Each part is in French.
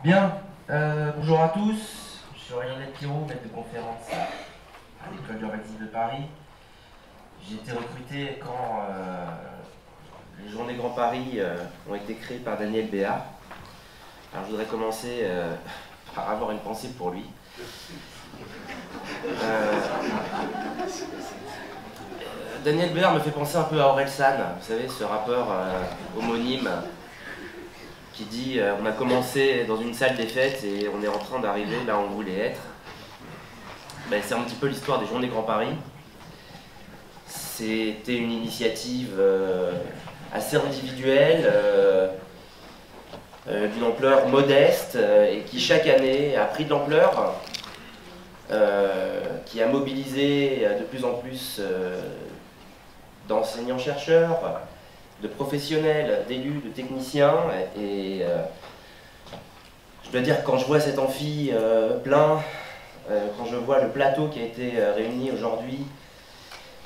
Bien, bonjour à tous, je suis Aurélien Pirot, maître de conférence à l'école d'urbanisme de Paris. J'ai été recruté quand les Journées Grand Paris ont été créées par Daniel Béard. Alors je voudrais commencer par avoir une pensée pour lui. Daniel Béard me fait penser un peu à Orelsan, vous savez, ce rappeur homonyme qui dit on a commencé dans une salle des fêtes et on est en train d'arriver là où on voulait être. Ben, c'est un petit peu l'histoire des Journées Grand Paris. C'était une initiative assez individuelle, d'une ampleur modeste et qui chaque année a pris de l'ampleur, qui a mobilisé de plus en plus d'enseignants-chercheurs, de professionnels, d'élus, de techniciens. Et je dois dire que quand je vois cet amphi plein, quand je vois le plateau qui a été réuni aujourd'hui,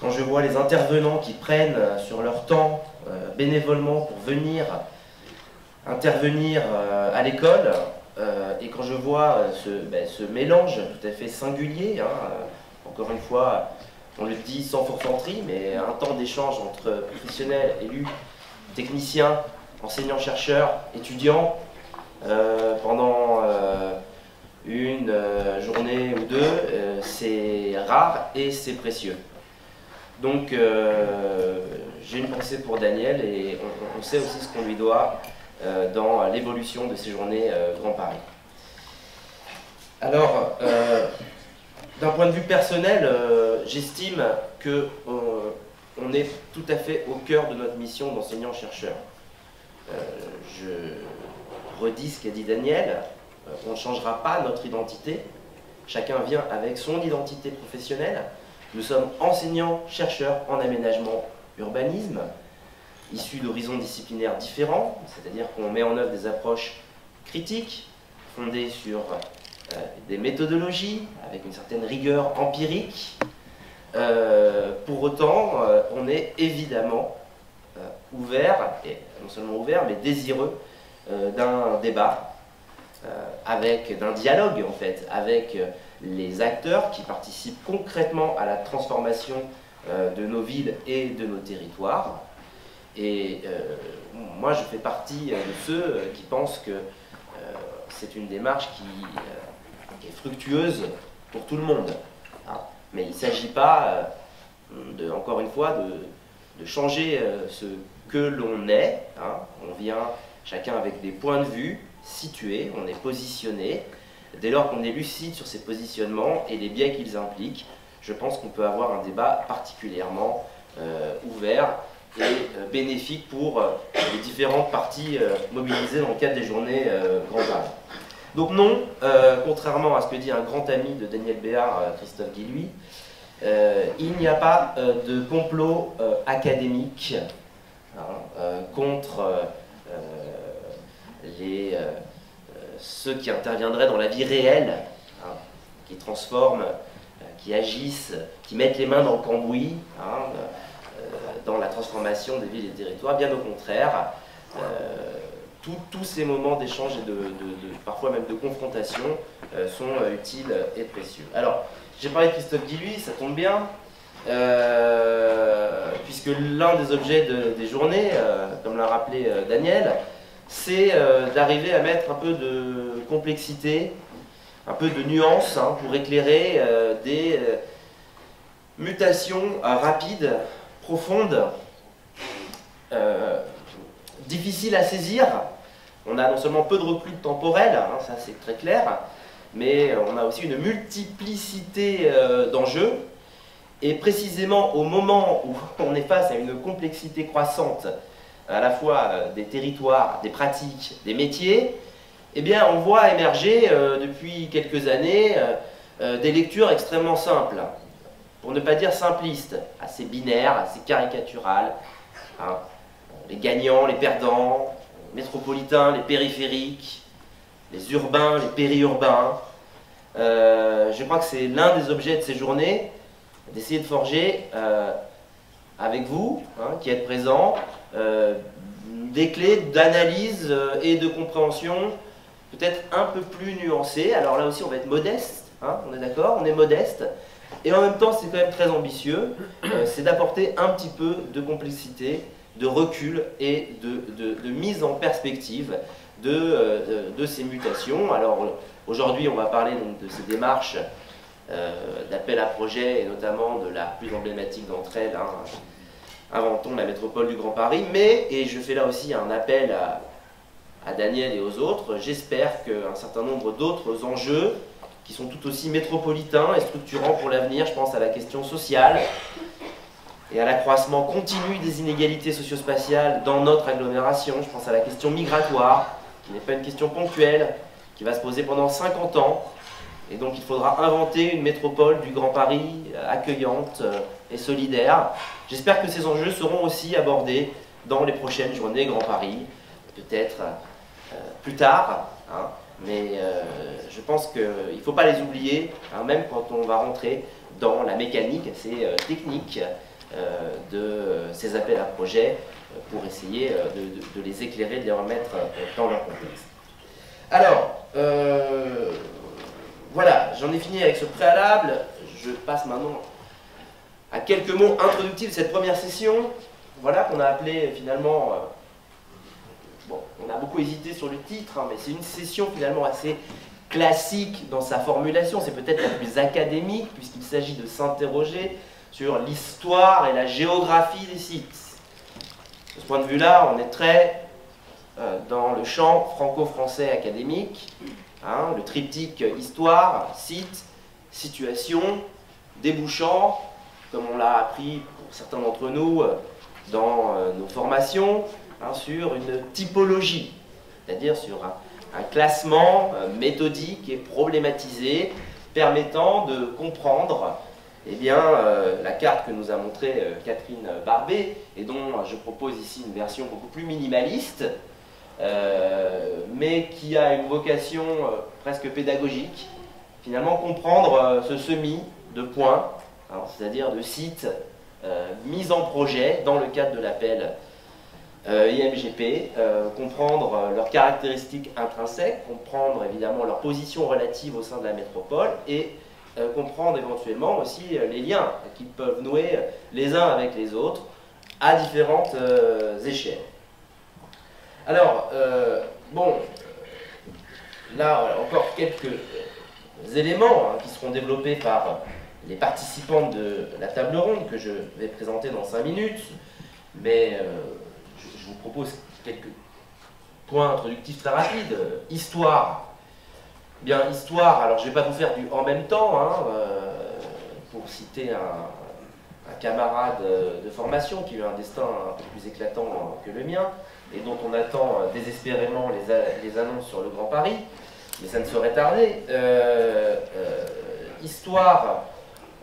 quand je vois les intervenants qui prennent sur leur temps bénévolement pour venir intervenir à l'école, et quand je vois ce mélange tout à fait singulier, encore une fois, on le dit sans forfanterie, mais un temps d'échange entre professionnels, élus, techniciens, enseignants-chercheurs, étudiants, pendant une journée ou deux, c'est rare et c'est précieux. Donc j'ai une pensée pour Daniel et on sait aussi ce qu'on lui doit dans l'évolution de ces journées Grand Paris. Alors, d'un point de vue personnel, j'estime qu'on est tout à fait au cœur de notre mission d'enseignant-chercheur. Je redis ce qu'a dit Daniel, on ne changera pas notre identité, chacun vient avec son identité professionnelle. Nous sommes enseignants-chercheurs en aménagement urbanisme, issus d'horizons disciplinaires différents, c'est-à-dire qu'on met en œuvre des approches critiques, fondées sur des méthodologies, avec une certaine rigueur empirique. Pour autant, on est évidemment ouvert, et non seulement ouvert, mais désireux d'un débat, d'un dialogue en fait, avec les acteurs qui participent concrètement à la transformation de nos villes et de nos territoires. Et moi, je fais partie de ceux qui pensent que c'est une démarche qui est fructueuse pour tout le monde. Mais il ne s'agit pas, encore une fois, de changer ce que l'on est. On vient chacun avec des points de vue situés, on est positionné. Dès lors qu'on est lucide sur ces positionnements et les biais qu'ils impliquent, je pense qu'on peut avoir un débat particulièrement ouvert et bénéfique pour les différentes parties mobilisées dans le cadre des journées Grand Paris. Donc non, contrairement à ce que dit un grand ami de Daniel Béard, Christophe Guilluy, il n'y a pas de complot académique contre ceux qui interviendraient dans la vie réelle, qui transforment, qui agissent, qui mettent les mains dans le cambouis, dans la transformation des villes et des territoires. Bien au contraire, tous ces moments d'échange et parfois même de confrontation sont utiles et précieux. Alors, j'ai parlé de Christophe Guilluy, ça tombe bien, puisque l'un des objets des journées, comme l'a rappelé Daniel, c'est d'arriver à mettre un peu de complexité, un peu de nuance pour éclairer des mutations rapides, profondes, difficiles à saisir. On a non seulement peu de recul temporel, ça c'est très clair, mais on a aussi une multiplicité d'enjeux. Et précisément au moment où on est face à une complexité croissante, à la fois des territoires, des pratiques, des métiers, eh bien on voit émerger depuis quelques années des lectures extrêmement simples, pour ne pas dire simplistes, assez binaires, assez caricaturales. Les gagnants, les perdants, les métropolitains, les périphériques, les urbains, les périurbains. Je crois que c'est l'un des objets de ces journées, d'essayer de forger avec vous, qui êtes présents, des clés d'analyse et de compréhension peut-être un peu plus nuancée. Alors là aussi, on va être modeste, hein, on est d'accord, on est modeste. Et en même temps, c'est quand même très ambitieux, c'est d'apporter un petit peu de complexité, de recul et de mise en perspective de ces mutations. Alors aujourd'hui, on va parler donc, de ces démarches d'appel à projet, et notamment de la plus emblématique d'entre elles, hein, Inventons la métropole du Grand Paris, mais, et je fais là aussi un appel à Daniel et aux autres, j'espère qu'un certain nombre d'autres enjeux qui sont tout aussi métropolitains et structurants pour l'avenir, je pense à la question sociale et à l'accroissement continu des inégalités socio-spatiales dans notre agglomération, je pense à la question migratoire, qui n'est pas une question ponctuelle, qui va se poser pendant 50 ans, et donc il faudra inventer une métropole du Grand Paris accueillante et solidaire. J'espère que ces enjeux seront aussi abordés dans les prochaines journées Grand Paris, peut-être plus tard, hein, mais je pense qu'il ne faut pas les oublier, hein, même quand on va rentrer dans la mécanique assez technique de ces appels à projets pour essayer de les éclairer, de les remettre dans leur contexte. Alors, voilà, j'en ai fini avec ce préalable. Je passe maintenant à quelques mots introductifs de cette première session, voilà, qu'on a appelé finalement, bon, on a beaucoup hésité sur le titre, hein, mais c'est une session finalement assez classique dans sa formulation, c'est peut-être la plus académique, puisqu'il s'agit de s'interroger sur l'histoire et la géographie des sites. De ce point de vue-là, on est très dans le champ franco-français académique, hein, le triptyque histoire, site, situation, débouchant, comme on l'a appris pour certains d'entre nous dans nos formations, hein, sur une typologie, c'est-à-dire sur un classement méthodique et problématisé permettant de comprendre eh bien, la carte que nous a montrée Catherine Barbet, et dont je propose ici une version beaucoup plus minimaliste, mais qui a une vocation presque pédagogique, finalement comprendre ce semis de points, c'est-à-dire de sites mis en projet dans le cadre de l'appel IMGP, comprendre leurs caractéristiques intrinsèques, comprendre évidemment leur position relative au sein de la métropole et comprendre éventuellement aussi les liens qu'ils peuvent nouer les uns avec les autres à différentes échelles. Alors, bon, là encore quelques éléments hein, qui seront développés par les participants de la table ronde que je vais présenter dans 5 minutes, mais je vous propose quelques points introductifs très rapides. Histoire. Bien, histoire, alors je ne vais pas vous faire du en même temps, hein, pour citer un camarade de formation qui a eu un destin un peu plus éclatant que le mien, et dont on attend désespérément les annonces sur le Grand Paris, mais ça ne saurait tarder. Histoire,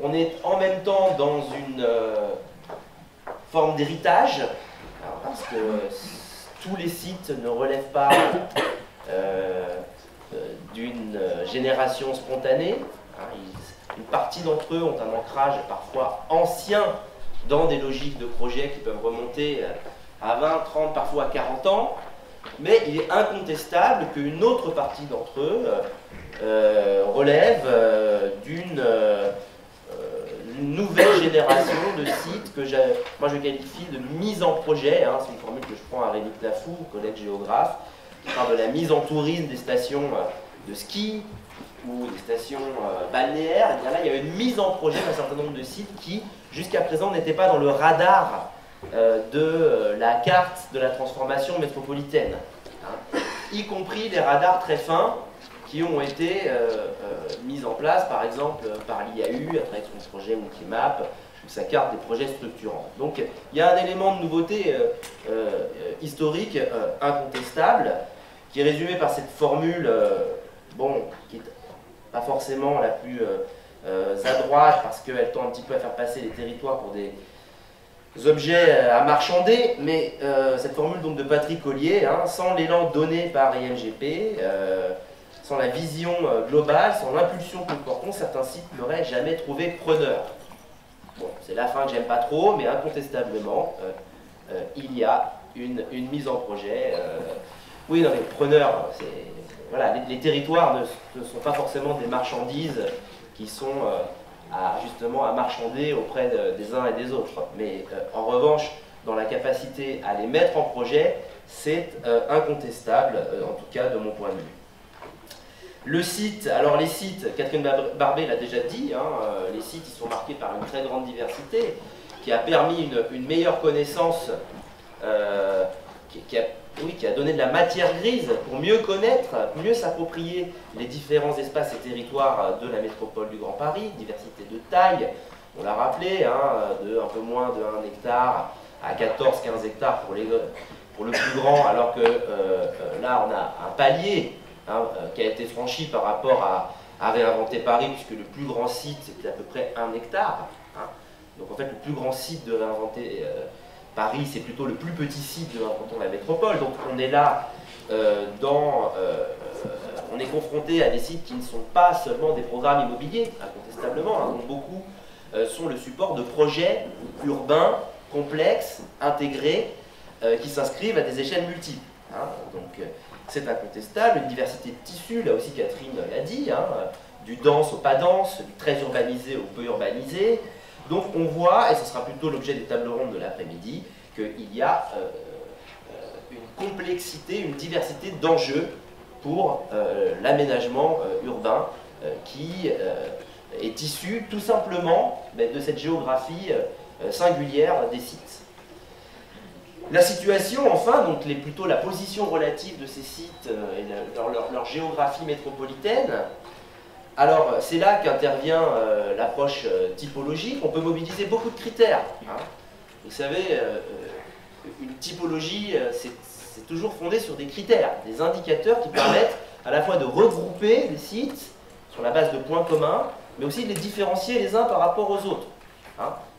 on est en même temps dans une forme d'héritage, parce que tous les sites ne relèvent pas d'une génération spontanée. Une partie d'entre eux ont un ancrage parfois ancien dans des logiques de projets qui peuvent remonter à 20, 30, parfois à 40 ans, mais il est incontestable qu'une autre partie d'entre eux relève d'une nouvelle génération de sites que moi je qualifie de mise en projet, hein, c'est une formule que je prends à Rémi Lafou, collègue géographe, qui parle de la mise en tourisme des stations de ski ou des stations balnéaires. Et bien là, il y a une mise en projet d'un certain nombre de sites qui, jusqu'à présent, n'étaient pas dans le radar de la carte de la transformation métropolitaine, hein, y compris les radars très fins qui ont été mis en place, par exemple, par l'IAU, à travers son projet Wikimap, ou sa carte des projets structurants. Donc, il y a un élément de nouveauté historique incontestable, qui est résumé par cette formule, bon, qui n'est pas forcément la plus à droite, parce qu'elle tend un petit peu à faire passer les territoires pour des objets à marchander, mais cette formule donc de Patrick Ollier, hein, sans l'élan donné par IMGP, sans la vision globale, sans l'impulsion que nous portons, certains sites n'auraient jamais trouvé preneur. Bon, c'est la fin que j'aime pas trop, mais incontestablement, il y a une mise en projet. Oui, non, mais preneur, voilà, les territoires ne sont pas forcément des marchandises qui sont justement à marchander auprès des uns et des autres. Mais en revanche, dans la capacité à les mettre en projet, c'est incontestable, en tout cas de mon point de vue. Le site, alors les sites, Catherine Barbet l'a déjà dit, les sites ils sont marqués par une très grande diversité qui a permis une meilleure connaissance, qui a donné de la matière grise pour mieux connaître, mieux s'approprier les différents espaces et territoires de la métropole du Grand Paris, diversité de taille, on l'a rappelé, de un peu moins de 1 hectare à 14-15 hectares pour le plus grand, alors que là on a un palier qui a été franchi par rapport à Réinventer Paris, puisque le plus grand site c'était à peu près 1 hectare. Donc en fait le plus grand site de Réinventer Paris, c'est plutôt le plus petit site de Réinventons la métropole. Donc on est là on est confronté à des sites qui ne sont pas seulement des programmes immobiliers, incontestablement, dont beaucoup sont le support de projets urbains, complexes, intégrés, qui s'inscrivent à des échelles multiples. Donc c'est incontestable, une diversité de tissus, là aussi Catherine l'a dit, du dense au pas dense, du très urbanisé au peu urbanisé. Donc on voit, et ce sera plutôt l'objet des tables rondes de l'après-midi, qu'il y a une complexité, une diversité d'enjeux pour l'aménagement urbain qui est issu tout simplement de cette géographie singulière des sites. La situation, enfin, donc plutôt la position relative de ces sites et leur géographie métropolitaine. Alors, c'est là qu'intervient l'approche typologique. On peut mobiliser beaucoup de critères. Vous savez, une typologie, c'est toujours fondé sur des critères, des indicateurs qui permettent à la fois de regrouper les sites sur la base de points communs, mais aussi de les différencier les uns par rapport aux autres.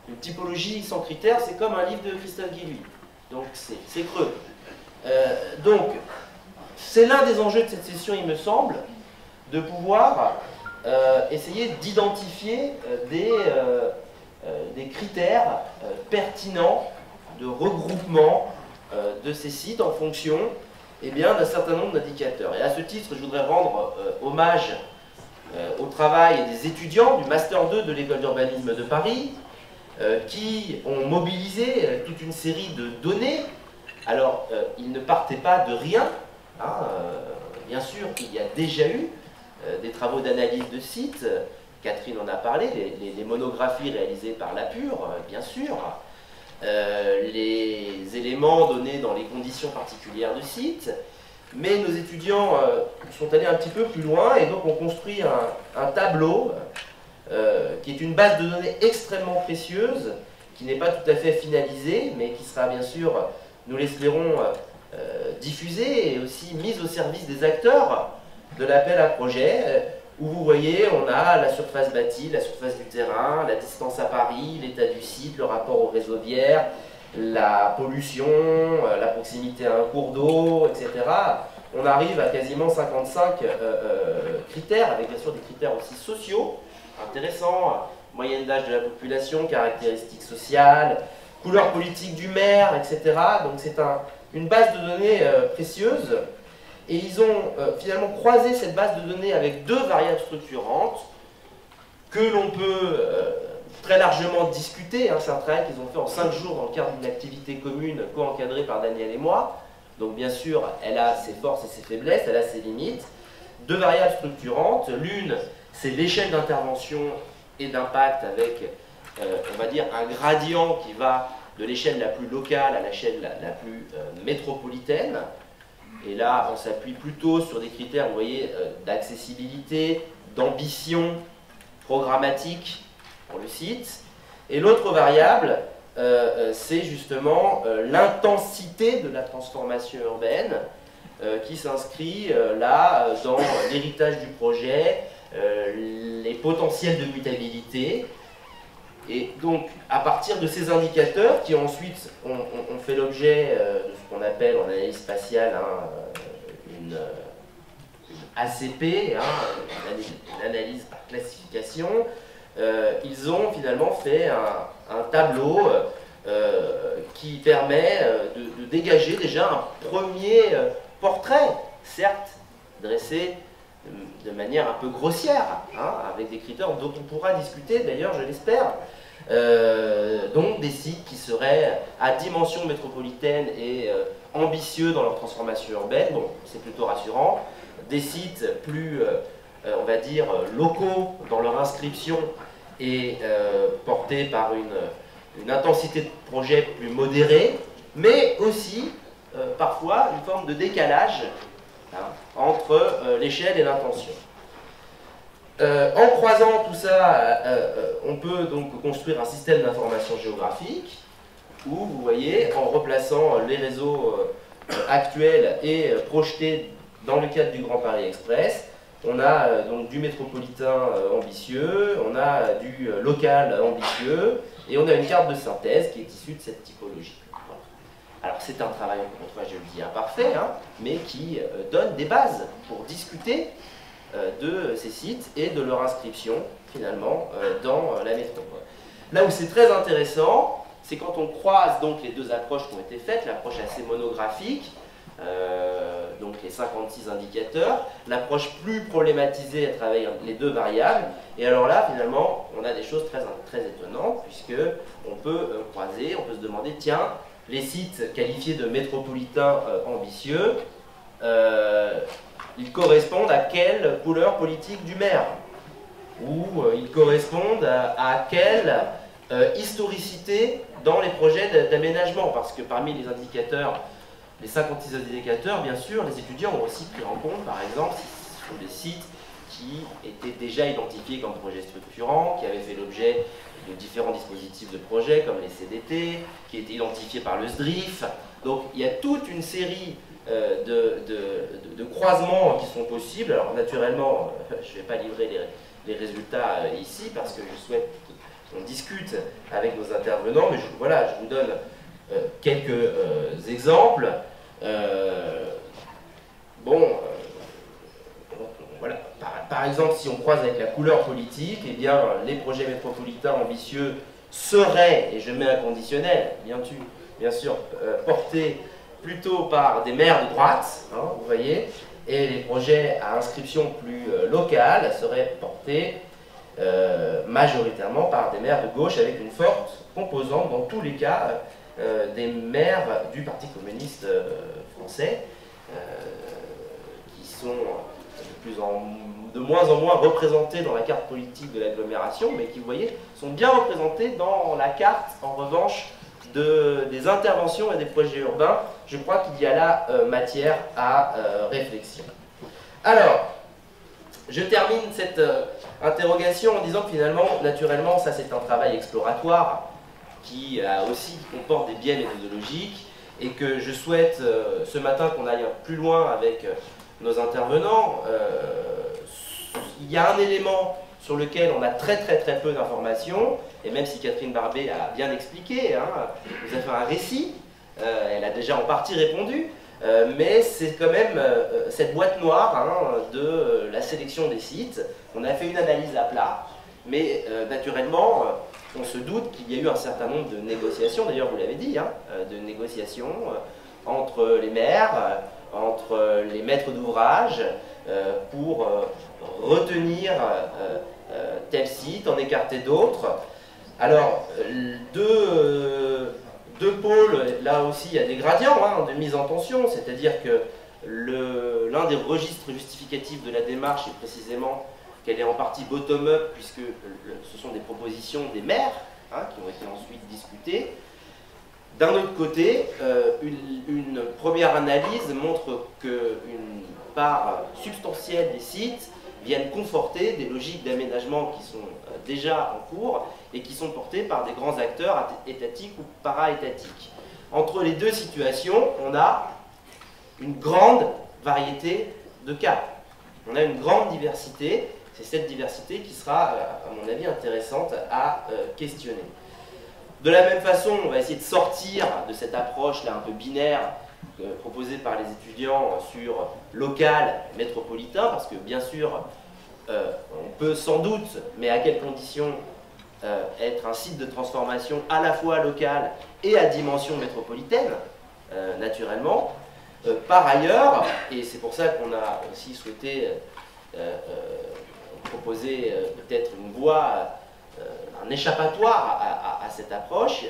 Une typologie sans critères, c'est comme un livre de Christophe Guilluy. Donc c'est creux. Donc, c'est l'un des enjeux de cette session, il me semble, de pouvoir essayer d'identifier des critères pertinents de regroupement de ces sites en fonction d'un certain nombre d'indicateurs. Et à ce titre, je voudrais rendre hommage au travail des étudiants du Master 2 de l'École d'urbanisme de Paris, qui ont mobilisé toute une série de données. Alors, ils ne partaient pas de rien. Bien sûr, il y a déjà eu des travaux d'analyse de sites. Catherine en a parlé, les monographies réalisées par l'APUR, bien sûr. Les éléments donnés dans les conditions particulières du site. Mais nos étudiants sont allés un petit peu plus loin et donc ont construit un tableau qui est une base de données extrêmement précieuse, qui n'est pas tout à fait finalisée, mais qui sera bien sûr, nous l'espérons, diffusée et aussi mise au service des acteurs de l'appel à projet, où vous voyez, on a la surface bâtie, la surface du terrain, la distance à Paris, l'état du site, le rapport au réseau viaire, la pollution, la proximité à un cours d'eau, etc. On arrive à quasiment 55 critères, avec bien sûr des critères aussi sociaux, intéressants, moyenne d'âge de la population, caractéristiques sociales, couleur politique du maire, etc. Donc c'est une base de données précieuse. Et ils ont finalement croisé cette base de données avec deux variables structurantes que l'on peut très largement discuter. C'est un travail qu'ils ont fait en 5 jours dans le cadre d'une activité commune co-encadrée par Daniel et moi. Donc bien sûr, elle a ses forces et ses faiblesses, elle a ses limites. Deux variables structurantes. L'une, c'est l'échelle d'intervention et d'impact avec, on va dire, un gradient qui va de l'échelle la plus locale à l'échelle la plus métropolitaine. Et là, on s'appuie plutôt sur des critères, vous voyez, d'accessibilité, d'ambition programmatique pour le site. Et l'autre variable, c'est justement l'intensité de la transformation urbaine qui s'inscrit là dans l'héritage du projet, les potentiels de mutabilité. Et donc, à partir de ces indicateurs qui ensuite ont fait l'objet de ce qu'on appelle en analyse spatiale une ACP, une analyse par classification, ils ont finalement fait un tableau qui permet de dégager déjà un premier portrait, certes dressés de manière un peu grossière, hein, avec des critères dont on pourra discuter, d'ailleurs, je l'espère. Donc des sites qui seraient à dimension métropolitaine et ambitieux dans leur transformation urbaine, bon, c'est plutôt rassurant. Des sites plus, on va dire, locaux dans leur inscription et portés par une intensité de projet plus modérée, mais aussi parfois une forme de décalage, hein, entre l'échelle et l'intention. En croisant tout ça, on peut donc construire un système d'information géographique où, vous voyez, en replaçant les réseaux actuels et projetés dans le cadre du Grand Paris Express, on a donc du métropolitain ambitieux, on a du local ambitieux, et on a une carte de synthèse qui est issue de cette typologie. Voilà. Alors c'est un travail, encore une fois, je le dis, imparfait, hein, mais qui donne des bases pour discuter de ces sites et de leur inscription, finalement, dans la métropole. Là où c'est très intéressant, c'est quand on croise donc les deux approches qui ont été faites, l'approche assez monographique, donc les 56 indicateurs, l'approche plus problématisée à travers les deux variables, et alors là, finalement, on a des choses très, très étonnantes, puisque on peut croiser, on peut se demander, tiens, les sites qualifiés de métropolitains ambitieux, ils correspondent à quelle couleur politique du maire? Ou ils correspondent à quelle historicité dans les projets d'aménagement? Parce que parmi les indicateurs, les 56 indicateurs, bien sûr, les étudiants ont aussi pris en compte, par exemple, sur des sites qui étaient déjà identifiés comme projets structurants, qui avaient fait l'objet de différents dispositifs de projet, comme les CDT, qui étaient identifiés par le SDRIF. Donc il y a toute une série de croisements qui sont possibles. Alors naturellement, je ne vais pas livrer les résultats ici, parce que je souhaite qu'on discute avec nos intervenants, mais voilà, je vous donne quelques exemples. Voilà. Par exemple, si on croise avec la couleur politique, eh bien, les projets métropolitains ambitieux seraient, et je mets un conditionnel, bien sûr, portés plutôt par des maires de droite, hein, vous voyez, et les projets à inscription plus locale seraient portés majoritairement par des maires de gauche, avec une forte composante, dans tous les cas, des maires du Parti communiste français, qui sont de moins en moins représentés dans la carte politique de l'agglomération, mais qui, vous voyez, sont bien représentés dans la carte, en revanche, des interventions et des projets urbains. Je crois qu'il y a là matière à réflexion. Alors, je termine cette interrogation en disant que finalement, naturellement, ça c'est un travail exploratoire qui aussi comporte des biais méthodologiques, et que je souhaite ce matin qu'on aille plus loin avec nos intervenants. Il y a un élément sur lequel on a très peu d'informations, et même si Catherine Barbet a bien expliqué, hein, vous a fait un récit, elle a déjà en partie répondu, mais c'est quand même cette boîte noire, hein, de la sélection des sites. On a fait une analyse à plat, mais naturellement, on se doute qu'il y a eu un certain nombre de négociations, d'ailleurs vous l'avez dit, hein, de négociations entre les maires, entre les maîtres d'ouvrage, pour retenir tel site, en écarter d'autres. Alors, deux pôles, là aussi il y a des gradients, hein, de mise en tension, c'est-à-dire que l'un des registres justificatifs de la démarche est précisément qu'elle est en partie bottom-up, puisque ce sont des propositions des maires, hein, qui ont été ensuite discutées. D'un autre côté, une première analyse montre qu'une part substantielle des sites viennent conforter des logiques d'aménagement qui sont déjà en cours et qui sont portées par des grands acteurs étatiques ou para-étatiques. Entre les deux situations, on a une grande variété de cas. On a une grande diversité. C'est cette diversité qui sera, à mon avis, intéressante à questionner. De la même façon, on va essayer de sortir de cette approche-là un peu binaire proposée par les étudiants sur local, métropolitain, parce que bien sûr, on peut sans doute, mais à quelles conditions, être un site de transformation à la fois local et à dimension métropolitaine, naturellement. Par ailleurs, et c'est pour ça qu'on a aussi souhaité proposer peut-être une voie, un échappatoire à cette approche,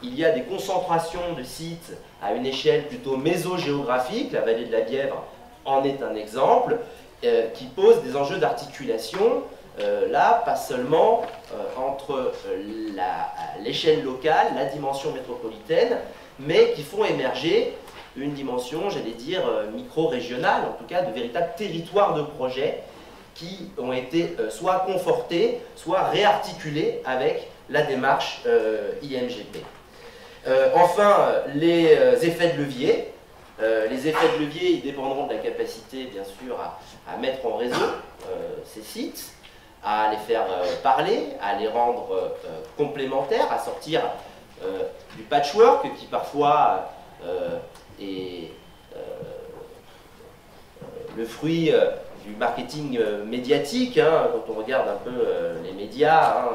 il y a des concentrations de sites à une échelle plutôt mésogéographique, la vallée de la Bièvre en est un exemple, qui pose des enjeux d'articulation, là, pas seulement entre l'échelle locale, la dimension métropolitaine, mais qui font émerger une dimension, j'allais dire, micro-régionale, en tout cas de véritables territoires de projet qui ont été soit confortés, soit réarticulés avec la démarche IMGP. Enfin, les effets de levier. Les effets de levier, ils dépendront de la capacité, bien sûr, à mettre en réseau ces sites, à les faire parler, à les rendre complémentaires, à sortir du patchwork qui parfois est le fruit du marketing médiatique, hein, quand on regarde un peu les médias, hein,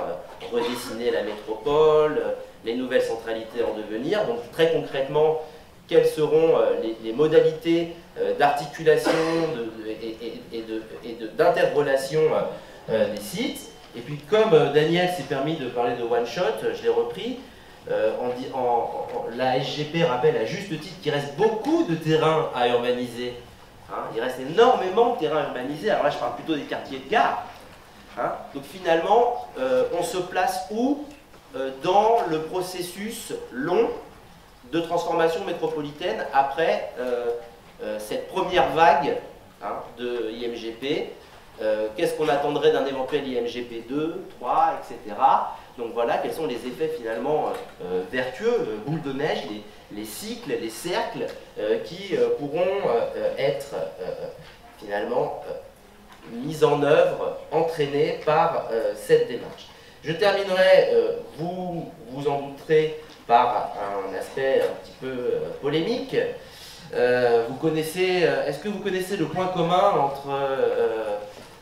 redessiner la métropole, les nouvelles centralités en devenir. Donc très concrètement, quelles seront les modalités d'articulation et d'interrelation des sites. Et puis comme Daniel s'est permis de parler de one shot, je l'ai repris, la SGP rappelle à juste titre qu'il reste beaucoup de terrain à urbaniser. Hein, il reste énormément de terrain urbanisé. Alors là, je parle plutôt des quartiers de gare. Hein. Donc finalement, on se place où dans le processus long de transformation métropolitaine après cette première vague, hein, de IMGP. Qu'est-ce qu'on attendrait d'un éventuel IMGP 2, 3, etc. Donc voilà, quels sont les effets finalement vertueux, boule de neige, les cycles, les cercles qui pourront être finalement mis en œuvre, entraînés par cette démarche. Je terminerai, vous vous en douterez, par un aspect un petit peu polémique. Est-ce que vous connaissez le point commun entre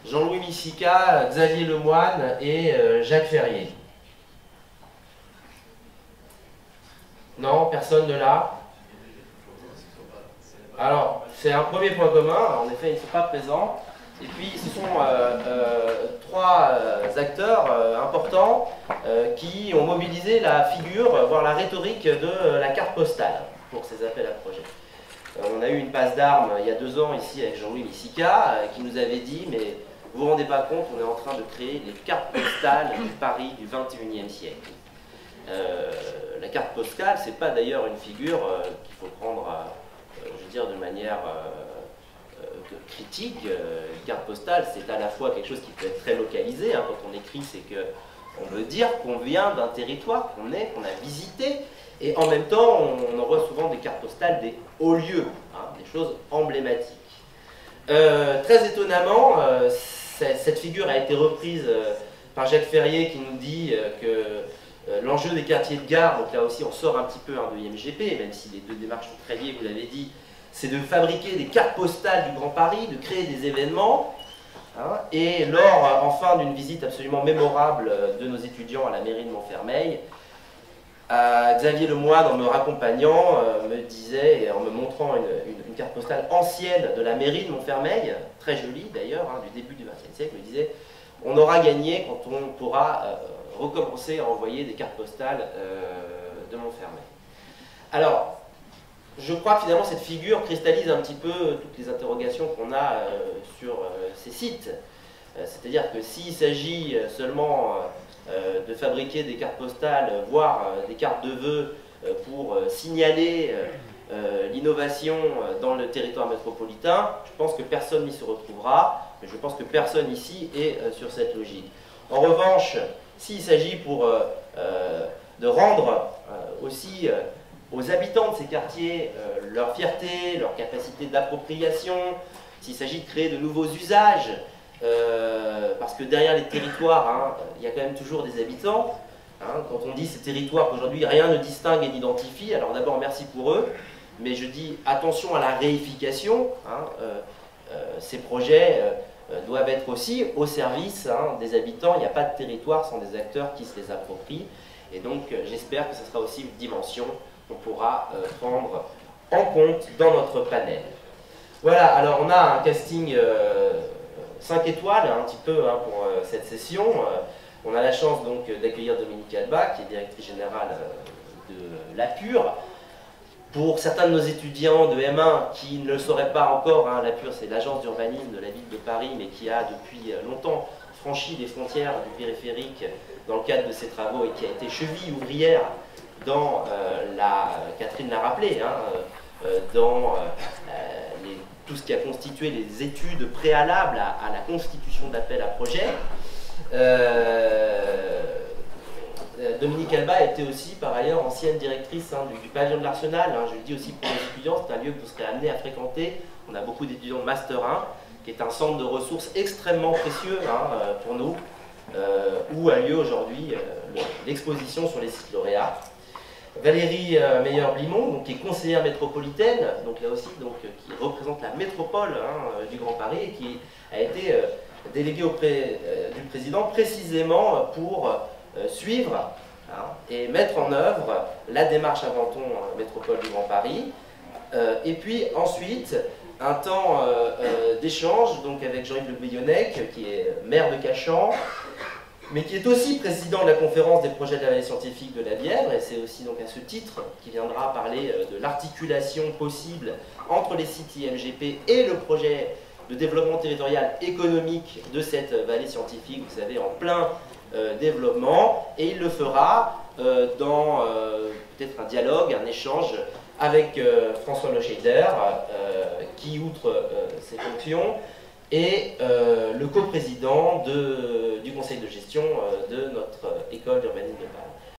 Jean-Louis Micica, Xavier Lemoine et Jacques Ferrier? Non, personne ne l'a. Alors, c'est un premier point commun. En effet, ils ne sont pas présents. Et puis, ce sont trois acteurs importants qui ont mobilisé la figure, voire la rhétorique de la carte postale pour ces appels à projets. On a eu une passe d'armes il y a 2 ans ici avec Jean-Louis Micica qui nous avait dit « mais vous vous rendez pas compte, on est en train de créer les cartes postales du Paris du 21e siècle ». La carte postale, c'est pas d'ailleurs une figure qu'il faut prendre, je veux dire, de manière critique. Une carte postale, c'est à la fois quelque chose qui peut être très localisé. Hein, quand on écrit, c'est que on veut dire qu'on vient d'un territoire, qu'on a visité. Et en même temps, on envoie souvent des cartes postales des hauts lieux, hein, des choses emblématiques. Très étonnamment, cette figure a été reprise par Jacques Ferrier qui nous dit que l'enjeu des quartiers de gare, donc là aussi on sort un petit peu de IMGP, même si les deux démarches sont très liées, vous l'avez dit, c'est de fabriquer des cartes postales du Grand Paris, de créer des événements. Hein, et lors, enfin, d'une visite absolument mémorable de nos étudiants à la mairie de Montfermeil, Xavier Lemoine, en me raccompagnant, me disait, et en me montrant une carte postale ancienne de la mairie de Montfermeil, très jolie d'ailleurs, hein, du début du XXe siècle, me disait « On aura gagné quand on pourra recommencer à envoyer des cartes postales de Montfermeil ». Alors, je crois que finalement cette figure cristallise un petit peu toutes les interrogations qu'on a sur ces sites. C'est-à-dire que s'il s'agit seulement de fabriquer des cartes postales, voire des cartes de vœux pour signaler l'innovation dans le territoire métropolitain, je pense que personne n'y se retrouvera, mais je pense que personne ici est sur cette logique. En revanche, s'il s'agit de rendre aussi aux habitants de ces quartiers leur fierté, leur capacité d'appropriation, s'il s'agit de créer de nouveaux usages, parce que derrière les territoires, hein, il y a quand même toujours des habitants. Hein, quand on dit ces territoires qu'aujourd'hui rien ne distingue et n'identifie, alors d'abord merci pour eux, mais je dis attention à la réification. Hein, ces projets doivent être aussi au service, hein, des habitants. Il n'y a pas de territoire sans des acteurs qui se les approprient. Et donc j'espère que ce sera aussi une dimension qu'on pourra prendre en compte dans notre panel. Voilà, alors on a un casting 5 étoiles un petit peu pour cette session. On a la chance donc d'accueillir Dominique Alba, qui est directrice générale de l'APUR. Pour certains de nos étudiants de M1 qui ne le sauraient pas encore, l'APUR c'est l'agence d'urbanisme de la ville de Paris, mais qui a depuis longtemps franchi les frontières du périphérique dans le cadre de ses travaux et qui a été cheville ouvrière dans Catherine l'a rappelé, dans tout ce qui a constitué les études préalables à la constitution d'appel à projet. Dominique Alba était aussi par ailleurs ancienne directrice du pavillon de l'Arsenal. Je le dis aussi pour les étudiants, c'est un lieu que vous serez amenés à fréquenter. On a beaucoup d'étudiants de Master 1, qui est un centre de ressources extrêmement précieux pour nous, où a lieu aujourd'hui l'exposition sur les sites lauréats. Valérie Meyer-Blimont, qui est conseillère métropolitaine, donc là aussi qui représente la métropole du Grand Paris et qui a été déléguée auprès du président précisément pour suivre et mettre en œuvre la démarche Inventons Métropole du Grand Paris. Et puis ensuite, un temps d'échange avec Jean-Yves Le Billonnec, qui est maire de Cachan, mais qui est aussi président de la conférence des projets de la vallée scientifique de la Bièvre, et c'est aussi donc à ce titre qu'il viendra parler de l'articulation possible entre les sites IMGP et le projet de développement territorial économique de cette vallée scientifique, vous savez, en plein développement, et il le fera dans peut-être un dialogue, un échange avec François Loscheider, qui, outre ses fonctions, est le coprésident du conseil de gestion de notre école d'urbanisme de Paris.